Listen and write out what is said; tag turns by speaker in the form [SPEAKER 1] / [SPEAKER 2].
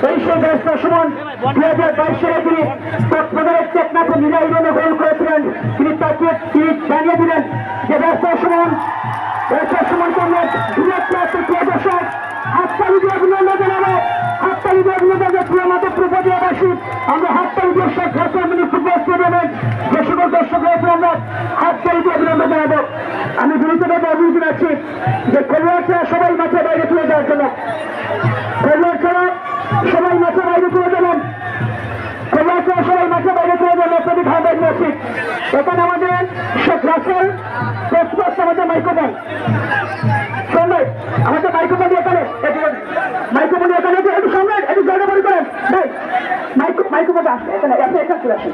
[SPEAKER 1] তেইশে ব্যস্ত সুমন 2022 সালে তিনি কক্সবাজারের টেকনাফে মিলাইডনে গোল করেছিলেন। তিনি জানিয়ে দিলেন যে ব্যস্ত সুমনকে আমরা প্রিয় দর্শক হাততালি দিয়ে অভিনন্দন জানাবো। হাততালি দিয়ে অভিনন্দন প্রিয় মাতৃপতিবাসী, আমরা হাততালি দিয়ে শেখ হাসিনা মিনি ফুটবল স্টেডিয়ামের যে সকল দর্শক রয়েছে আমরা হাততালি দিয়ে অভিনন্দন জানাবো। আমি গুরুত্বভাবে অভিযোগ রাখছি যে খেলোয়াড় ছাড়া সবাই মাঠে বাইরে তুলে যাওয়ার জন্য, খেলোয়াড় ছাড়া সবাই মাঠে বাইরে তুলে যাবেন, খেলোয়াড় ছাড়া সবাই মাঠে বাইরে তুলে যাবেন। আপনাদের ধারণা নিয়েছি এখানে আমাদের শেখ রাসেল আমাদের মাইক্রোফোন সম্রাট, আমাদের মাইক্রোফোন এখানে মাইক্রোফোন এখানে একটু সম্রাট একটু জায়গা পরি করেন ভাই, মাইক্রোফোনটা আসবে এখানে, আপনি এখানে চলে আসেন।